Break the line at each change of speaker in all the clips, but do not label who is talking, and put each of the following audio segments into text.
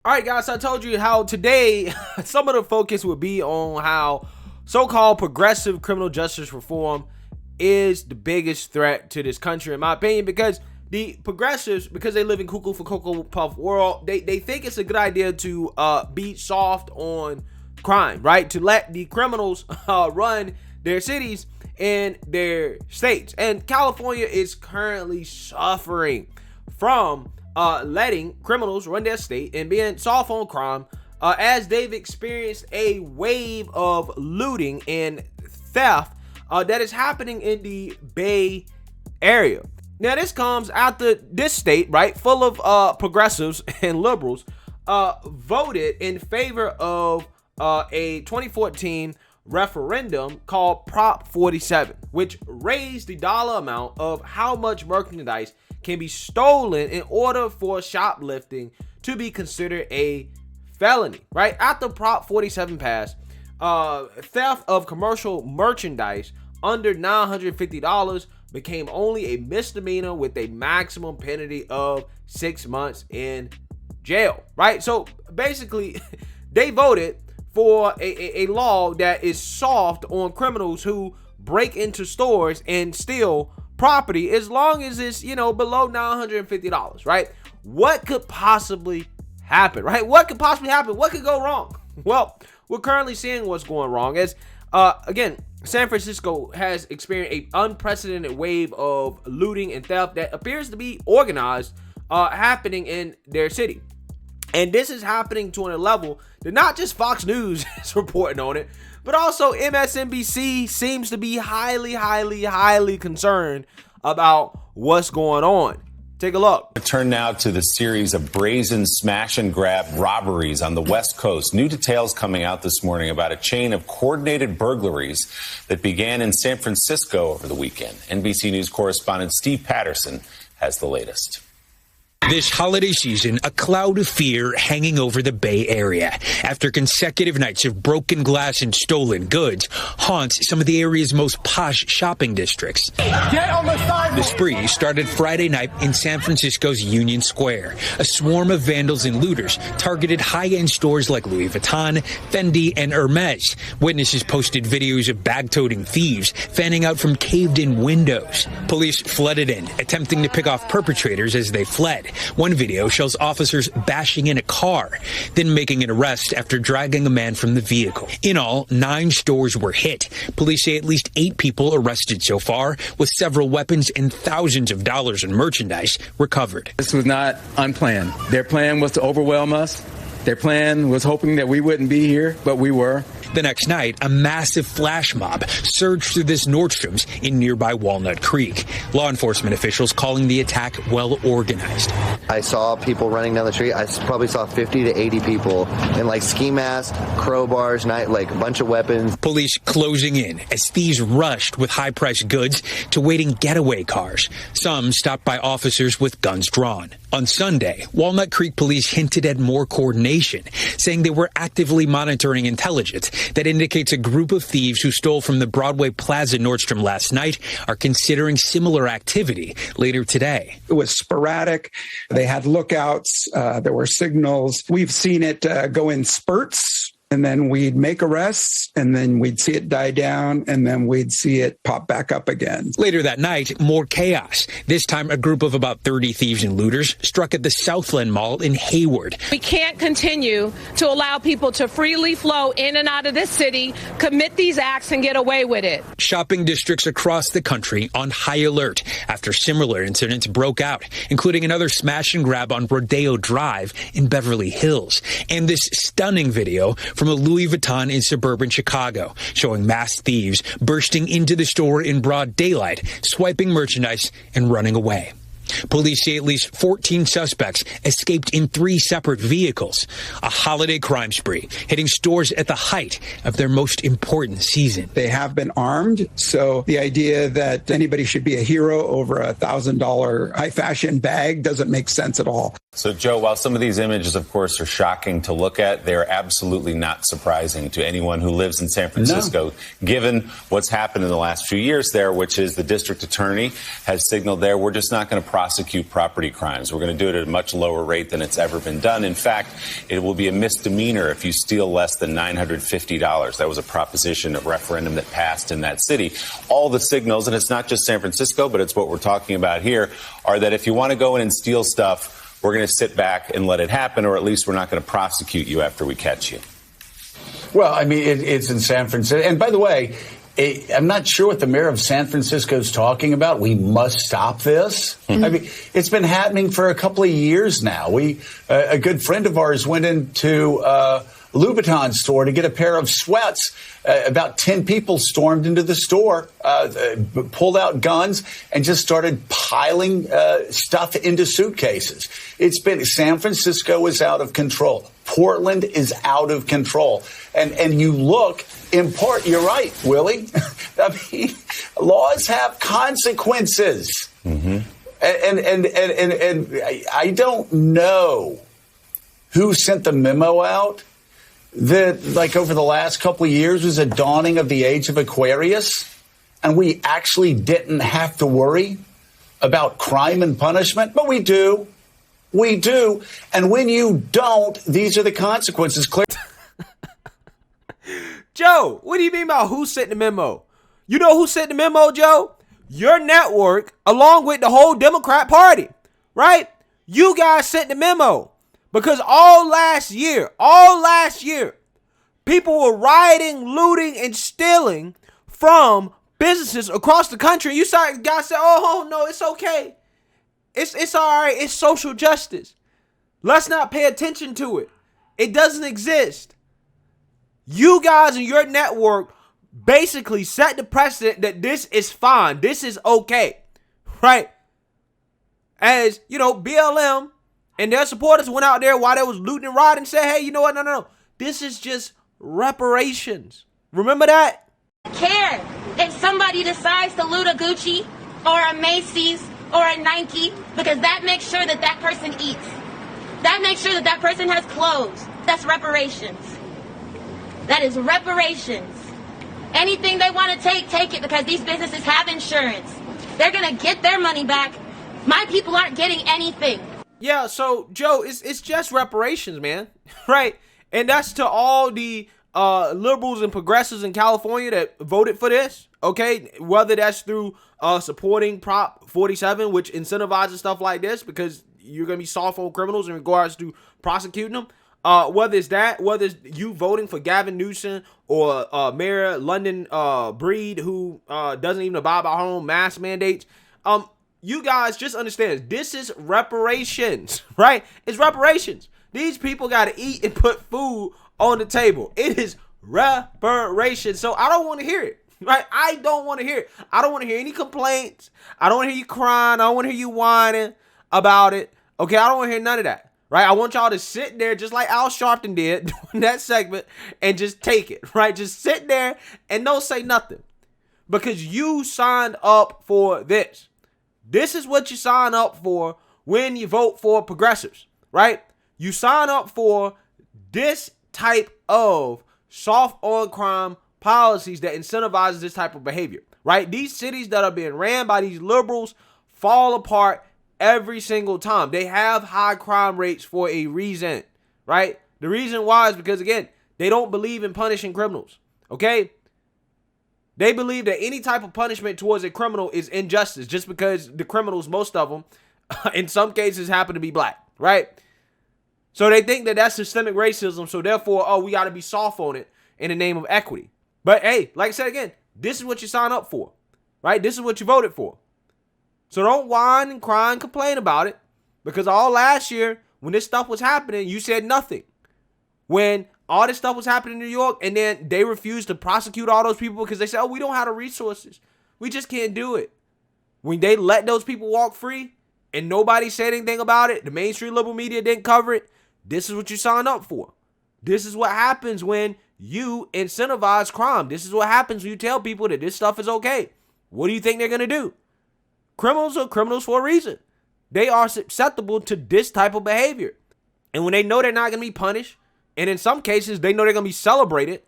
All right, guys, I told you how today some of the focus would be on how so-called progressive criminal justice reform is the biggest threat to this country, in my opinion, because the progressives, because they live in cuckoo for Cocoa Puff world, they think it's a good idea to be soft on crime, right? To let the criminals run their cities and their states. And California is currently suffering from letting criminals run their state and being soft on crime as they've experienced a wave of looting and theft that is happening in the Bay Area. Now, this comes after this state, right, full of progressives and liberals, voted in favor of a 2014 referendum called Prop 47, which raised the dollar amount of how much merchandise can be stolen in order for shoplifting to be considered a felony, right? After Prop 47 passed, theft of commercial merchandise under $950 became only a misdemeanor with a maximum penalty of 6 months in jail, right? So basically, they voted for a law that is soft on criminals who break into stores and steal property as long as it's, below $950, right? What could possibly happen, right? What could possibly happen? What could go wrong? Well, we're currently seeing what's going wrong as, again, San Francisco has experienced an unprecedented wave of looting and theft that appears to be organized, happening in their city. And this is happening to a level that not just Fox News is reporting on it, but also MSNBC seems to be highly concerned about what's going on. Take a look.
Turn now to the series of brazen smash and grab robberies on the West Coast. New details coming out this morning about a chain of coordinated burglaries that began in San Francisco over the weekend. NBC News correspondent Steve Patterson has the latest.
This holiday season, a cloud of fear hanging over the Bay Area after consecutive nights of broken glass and stolen goods haunts some of the area's most posh shopping districts.
Get on the sidewalk.
The spree started Friday night in San Francisco's Union Square. A swarm of vandals and looters targeted high-end stores like Louis Vuitton, Fendi, and Hermes. Witnesses posted videos of bag-toting thieves fanning out from caved-in windows. Police flooded in, attempting to pick off perpetrators as they fled. One video shows officers bashing in a car, then making an arrest after dragging a man from the vehicle. In all, 9 stores were hit. Police say at least 8 people arrested so far, with several weapons and thousands of dollars in merchandise recovered.
This was not unplanned. Their plan was to overwhelm us. Their plan was hoping that we wouldn't be here, but we were.
The next night, a massive flash mob surged through this Nordstrom's in nearby Walnut Creek. Law enforcement officials calling the attack well organized.
I saw people running down the street. I probably saw 50 to 80 people in ski masks, crowbars, a bunch of weapons.
Police closing in as thieves rushed with high-priced goods to waiting getaway cars. Some stopped by officers with guns drawn. On Sunday, Walnut Creek police hinted at more coordination, saying they were actively monitoring intelligence that indicates a group of thieves who stole from the Broadway Plaza Nordstrom last night are considering similar activity later today.
It was sporadic. They had lookouts. There were signals. We've seen it go in spurts. And then we'd make arrests, and then we'd see it die down, and then we'd see it pop back up again.
Later that night, more chaos. This time, a group of about 30 thieves and looters struck at the Southland Mall in Hayward.
We can't continue to allow people to freely flow in and out of this city, commit these acts, and get away with it.
Shopping districts across the country on high alert after similar incidents broke out, including another smash and grab on Rodeo Drive in Beverly Hills, and this stunning video from a Louis Vuitton in suburban Chicago, showing masked thieves bursting into the store in broad daylight, swiping merchandise and running away. Police say at least 14 suspects escaped in 3 separate vehicles. A holiday crime spree hitting stores at the height of their most important season.
They have been armed, so the idea that anybody should be a hero over a $1,000 high-fashion bag doesn't make sense at all.
So, Joe, while some of these images, of course, are shocking to look at, they're absolutely not surprising to anyone who lives in San Francisco, given what's happened in the last few years there, which is the district attorney has signaled there, we're just not going to prosecute property crimes. We're going to do it at a much lower rate than it's ever been done. In fact, it will be a misdemeanor if you steal less than $950. That was a proposition, a referendum that passed in that city. All the signals, and it's not just San Francisco, but it's what we're talking about here, are that if you want to go in and steal stuff, we're going to sit back and let it happen, or at least we're not going to prosecute you after we catch you.
Well, I mean, it's in San Francisco. And by the way, I'm not sure what the mayor of San Francisco is talking about. We must stop this. I mean, it's been happening for a couple of years now. A good friend of ours went into Louis Vuitton store to get a pair of sweats. About 10 people stormed into the store, pulled out guns, and just started piling stuff into suitcases. San Francisco is out of control. Portland is out of control. And you look, in part, you're right, Willie. I mean, laws have consequences. Mm-hmm. And I don't know who sent the memo out that, like, over the last couple of years was a dawning of the age of Aquarius, and we actually didn't have to worry about crime and punishment, but we do. We do. And when you don't, these are the consequences.
Joe, what do you mean by who sent the memo? You know who sent the memo, Joe? Your network, along with the whole Democrat Party, right? You guys sent the memo because all last year, people were rioting, looting, and stealing from businesses across the country. You saw guys say, "Oh no, it's okay. It's all right. It's social justice. Let's not pay attention to it. It doesn't exist." You guys and your network basically set the precedent that this is fine. This is okay, right? As, you know, BLM and their supporters went out there while they was looting and rioting and said, hey, you know what? No. This is just reparations. Remember that?
Care if somebody decides to loot a Gucci or a Macy's or a Nike, because that makes sure that that person eats. That makes sure that that person has clothes. That's reparations. That is reparations. Anything they want to take it, because these businesses have insurance. They're going to get their money back. My people aren't getting anything.
Yeah, so, Joe, it's just reparations, man, right? And that's to all the liberals and progressives in California that voted for this, okay? Whether that's through supporting Prop 47, which incentivizes stuff like this because you're going to be soft on criminals in regards to prosecuting them. Whether it's that, whether it's you voting for Gavin Newsom or Mayor London Breed, who doesn't even abide by her own mask mandates. You guys just understand, this is reparations, right? It's reparations. These people got to eat and put food on the table. It is reparations. So I don't want to hear it, right? I don't want to hear it. I don't want to hear any complaints. I don't want to hear you crying. I don't want to hear you whining about it. Okay, I don't want to hear none of that. Right, I want y'all to sit there just like Al Sharpton did during that segment and just take it, right? Just sit there and don't say nothing because you signed up for this. This is what you sign up for when you vote for progressives, right? You sign up for this type of soft on crime policies that incentivizes this type of behavior, right? These cities that are being ran by these liberals fall apart every single time. They have high crime rates for a reason, right? The reason why is because, again, they don't believe in punishing criminals, okay? They believe that any type of punishment towards a criminal is injustice just because the criminals, most of them, in some cases, happen to be black, right? So they think that that's systemic racism, so therefore, we got to be soft on it in the name of equity. But, hey, like I said again, this is what you sign up for, right? This is what you voted for. So don't whine and cry and complain about it, because all last year when this stuff was happening, you said nothing. When all this stuff was happening in New York and then they refused to prosecute all those people because they said, we don't have the resources. We just can't do it. When they let those people walk free and nobody said anything about it, the mainstream liberal media didn't cover it, this is what you signed up for. This is what happens when you incentivize crime. This is what happens when you tell people that this stuff is okay. What do you think they're going to do? Criminals are criminals for a reason. They are susceptible to this type of behavior. And when they know they're not going to be punished, and in some cases they know they're going to be celebrated,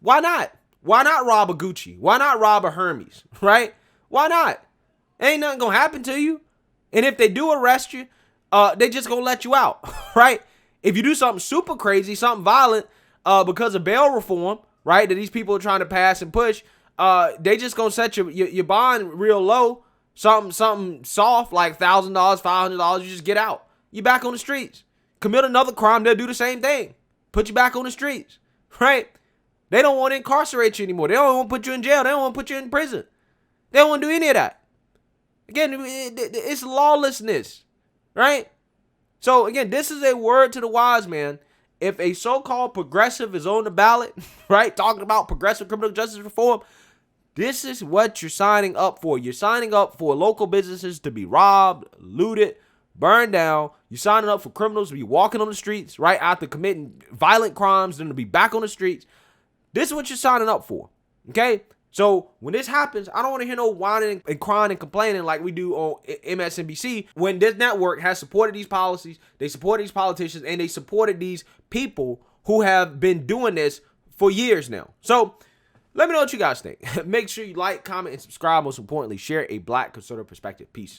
why not? Why not rob a Gucci? Why not rob a Hermes, right? Why not? Ain't nothing going to happen to you. And if they do arrest you, they just gonna let you out, right? If you do something super crazy, something violent, because of bail reform, right, that these people are trying to pass and push, they just gonna set your bond real low, something soft like $1,000, $500. You just get out. You back on the streets. Commit another crime, they'll do the same thing. Put you back on the streets, right? They don't want to incarcerate you anymore. They don't want to put you in jail. They don't want to put you in prison. They don't want to do any of that. Again, it's lawlessness, right? So again, this is a word to the wise, man. If a so-called progressive is on the ballot, right, talking about progressive criminal justice reform, this is what you're signing up for. You're signing up for local businesses to be robbed, looted, burned down. You're signing up for criminals to be walking on the streets, right, after committing violent crimes, then to be back on the streets. This is what you're signing up for, okay? So when this happens, I don't want to hear no whining and crying and complaining like we do on MSNBC when this network has supported these policies, they supported these politicians, and they supported these people who have been doing this for years now. So let me know what you guys think. Make sure you like, comment, and subscribe. Most importantly, share a Black conservative perspective. Peace.